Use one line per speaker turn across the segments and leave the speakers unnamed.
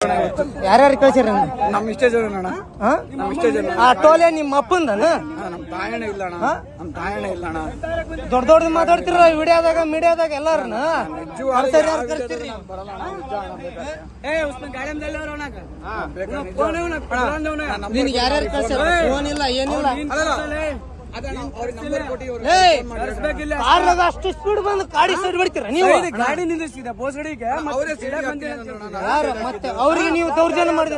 ಯಾರ್ಯಾರು ಕಳ್ಸಿರ
ನಮ್ ಇಷ್ಟೇ ಜನ ಅಣ್ಣ. ನಮ್ ಇಷ್ಟೇ ಜನ.
ಆ ಟೋಲೆ ನಿಮ್ಮ ಅಪ್ಪಂದನ
ನಮ್ ತಾಯಣ್ಣ ಇಲ್ಲ ಅಣ್ಣ. ನಮ್ ತಾಯಣ್ಣ ಇಲ್ಲ ಅಣ್ಣ.
ದೊಡ್ಡ ದೊಡ್ಡ ಮಾತಾಡ್ತಿರ ವಿಡಿಯೋದಾಗ ಮೀಡಿಯಾದಾಗ ಎಲ್ಲಾರನ ನಿನ್ಗೆ ಯಾರ್ಯಾರು ಕಳ್ಸ್ಯಾರ? ಫೋನ್ ಇಲ್ಲ ಏನಿಲ್ಲ. ಅಷ್ಟು ಸ್ಪೀಡ್ ಬಂದು ಗಾಡಿ ಸೈಡ್ ಬಿಡ್ತೀರ ನೀವು?
ಗಾಡಿ ನಿಲ್ಲಿಸಿದ ಬೋಸ್ಗಡಿಗೆ
ಯಾರು ಮತ್ತೆ ಅವ್ರಿಗೆ ನೀವು ದೌರ್ಜನ್ಯ ಮಾಡಿದ?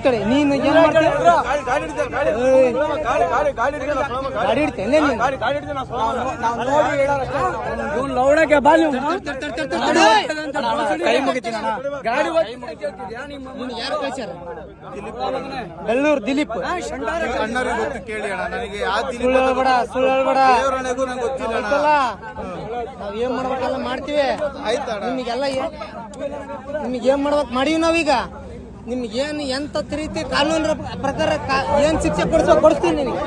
ತಡಿ ನೀನು ಏನ್ ಮಾಡ್ತೀಯ? ಗಾಡಿ ಇಡ್ತೇನೆ
ಲೌಡಕ್ಕೆ ಬಾಲಿ
ಯಾರು ಕಳ್ಸ್ಯಾರ? ಬೆಳ್ಳೂರು ದಿಲೀಪ್.
ಕೇಳಿ ಅಣ್ಣ, ನನಗೆ
ಸುಳ್ಳು ಹೇಳ್ಬೇಡ, ಸುಳ್ಳು ಹೇಳ್ಬೇಡ.
ಗೊತ್ತಿಲ್ಲ
ನಾವ್ ಏನ್ ಮಾಡ್ಬೇಕಲ್ಲ ಮಾಡ್ತೀವಿ.
ಆಯ್ತಣ್ಣ.
ನಿಮಗೆಲ್ಲ ನಿಮ್ಗೆ ಏನ್ ಮಾಡ್ಬೇಕು ಮಾಡೀವಿ ನಾವೀಗ. ನಿಮ್ಗೇನು ಎಂತ ರೀತಿ ಕಾನೂನು ಪ್ರಕಾರ ಏನ್ ಶಿಕ್ಷೆ ಕೊಡಿಸ್ತೀನಿ ನಿನಗೆ.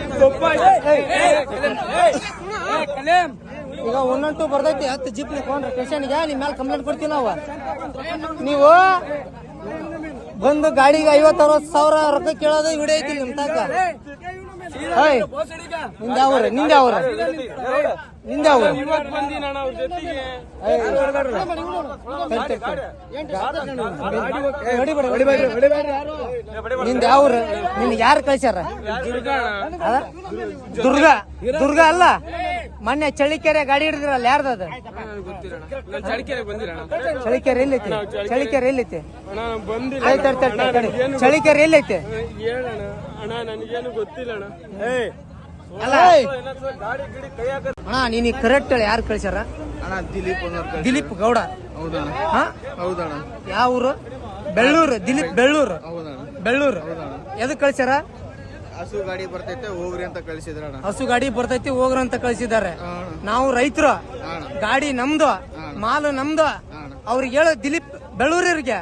ಈಗ 112 ಬರ್ತೈತಿ. 10 ಜೀಪ್ ಕೊಂಡ್ರೆ ಸ್ಟೇಷನ್ಗೆ ನಿಮ್ ಮೇಲೆ ಕಂಪ್ಲೇಂಟ್ ಕೊಡ್ತೀವಿ ನಾವು. ನೀವು ಬಂದು ಗಾಡಿಗೆ 50-60 ಸಾವಿರ ರೊಕ್ಕ ಕೇಳೋದು ವಿಡಿಯೋ ಐತಿ ನಿಮ್ ತಾಕ. ನಿಂದ ಅವ್ರ ನಿಂದ ಅವ್ರ ನಿಂದ ಅವ್ರ ನಿಂದ ಅವ್ರ ನಿನ್ಗೆ ಯಾರು ಕಳ್ಸ್ಯಾರ? ದುರ್ಗ ಅಲ್ಲ, ಮೊನ್ನೆ ಚಳಿಕೆರೆ ಗಾಡಿ ಹಿಡಿದ್ರಲ್ಲ, ಯಾರ್ದದ? ಚಳಿಕೆರೆ ಎಲ್ಲೈತಿ? ಚಳಿಕೆರೆ ಎಲ್ಲೈತಿ? ಚಳಿಕೆರೆ ಎಲ್ಲೈತಿ? ಅಲ್ಲ ಅಣ್ಣ, ನೀನ್ ಕರೆಕ್ಟ್ ಹೇಳಿ ಯಾರು ಕಳ್ಸ್ಯಾರ? ದಿಲೀಪ್ ಗೌಡ.
ಹೌದಣ್ಣ.
ಯಾವ ಊರು? ಬೆಳ್ಳೂರು. ದಿಲೀಪ್ ಬೆಳ್ಳೂರು. ಬೆಳ್ಳೂರು. ಎದಕ್ ಕಳ್ಸ್ಯಾರ?
ಹಸು ಗಾಡಿ ಬರ್ತೈತೆ ಹೋಗ್ರಿ ಅಂತ ಕಳಿಸಿದ್ರಣ್ಣ.
ಹಸು ಗಾಡಿ ಬರ್ತೈತಿ ಹೋಗ್ರ ಅಂತ ಕಳ್ಸಿದ್ದಾರೆ. ನಾವು ರೈತರು, ಗಾಡಿ ನಮ್ದು, ಮಾಲು ನಮ್ದು. ಅವ್ರಿಗೆ ಹೇಳ ದಿಲೀಪ್ ಬೆಳ್ಳೂರಿಗೆ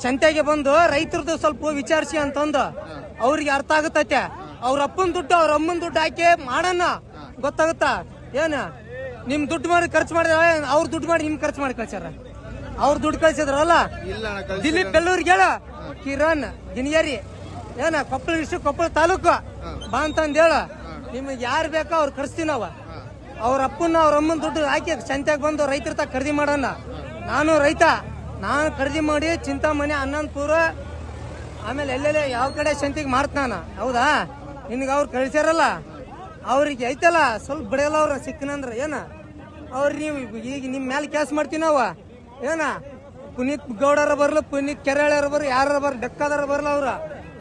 ಸಂತೆಗೆ ಬಂದು ರೈತರದ್ದು ಸ್ವಲ್ಪ ವಿಚಾರಿಸಿ ಅಂತಂದು ಅವ್ರಿಗೆ ಅರ್ಥ ಆಗುತ್ತೈತೆ. ಅವ್ರ ಅಪ್ಪನ ದುಡ್ಡು ಅವ್ರ ಅಮ್ಮನ ದುಡ್ಡು ಹಾಕಿ ಮಾಡೋಣ ಗೊತ್ತಾಗುತ್ತಾ? ಏನ ನಿಮ್ ದುಡ್ಡು ಮಾಡಿ ಖರ್ಚು ಮಾಡಿದ, ಅವ್ರ ದುಡ್ಡು ಮಾಡಿ ನಿಮ್ ಖರ್ಚು ಮಾಡಿ ಕಳ್ಸ್ಯಾರ. ಅವ್ರ ದುಡ್ಡು ಕಳ್ಸಿದ್ರಲ್ಲ. ದಿಲೀಪ್ ಬೆಳ್ಳೂರಿಗೆ ಹೇಳ, ಕಿರಣ್ ಗಿನಿಯರಿ ಏನ ಕೊಪ್ಪಳ ಡಿಸ್ಟ್ರಿಕ್ಟ್ ಕೊಪ್ಪಳ ತಾಲೂಕು ಬಾ ಅಂತಂದ್ ಹೇಳ. ನಿಮ್ಗೆ ಯಾರು ಬೇಕೋ ಅವ್ರು ಕರ್ಸ್ತೀವಿ ನಾವು. ಅವ್ರ ಅಪ್ಪನ ಅವ್ರ ಅಮ್ಮನ ದುಡ್ಡು ಹಾಕಿ ಸಂತ್ಯಾಗ ಬಂದು ರೈತರ ತ ಖರೀದಿ ಮಾಡೋಣ. ನಾನು ರೈತ, ನಾನು ಖರೀದಿ ಮಾಡಿ ಚಿಂತಾಮಣಿ, ಅನಂತಪುರ, ಆಮೇಲೆ ಎಲ್ಲೆಲ್ಲ ಯಾವ ಕಡೆ ಸಂತಿಗೆ ಮಾರ್ತಾನ. ಹೌದಾ? ನಿನ್ಗೆ ಅವ್ರು ಕಳ್ಸ್ಯಾರಲ್ಲ, ಅವ್ರಿಗೆ ಐತಲ್ಲ ಸ್ವಲ್ಪ ಬಿಡಲ್ಲ. ಅವ್ರ ಸಿಕ್ಕನಂದ್ರ ಏನ ಅವ್ರ ನೀವು ಈಗ ನಿಮ್ ಮೇಲೆ ಕೇಸ್ ಮಾಡ್ತೀವಿ ನಾವು. ಏನ ಪುನೀತ್ ಗೌಡರ ಬರ್ಲ, ಪುನೀತ್ ಕೆರೆಯಾರ ಬರ್ಲಿ, ಯಾರ ಬರ್ಲಿ, ಬೆಕ್ಕಾದಾರ ಬರ್ಲ.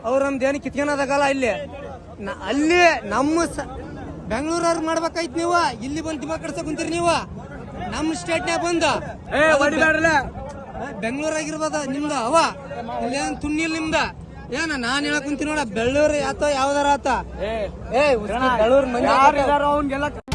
ಅವ್ರ ನಮ್ದು ಏನು ಕಿತ್ಕೊಳೋದಾಗಲ್ಲ. ಅಲ್ಲಿ ನಮ್ಮ ಬೆಂಗಳೂರವ್ರು ಮಾಡ್ಬೇಕಾಯ್ತು. ನೀವು ಇಲ್ಲಿ ಬಂದು ದಿಮಾಗ್ ಕಡ್ಸಕ್ ಕುಂತೀರಿ. ನೀವು ನಮ್ಮ ಸ್ಟೇಟ್ನ್ಯಾಗ ಬಂದು ಬೆಂಗಳೂರಾಗಿರ್ಬೋದ ನಿಮ್ದ ಅವ ಇಲ್ಲೇನ್ ತುಣ್ಣಿಲ್ ನಿಮ್ದ. ಏನ ನಾನ್ ಹೇಳಕ್ ಕುಂತೀನಿ ನೋಡ, ಬೆಳ್ಳೂರು ಆತ ಯಾವ್ದಾರ ಆತ. ಬೆಳ್ಳೂರು ಮಂದಿ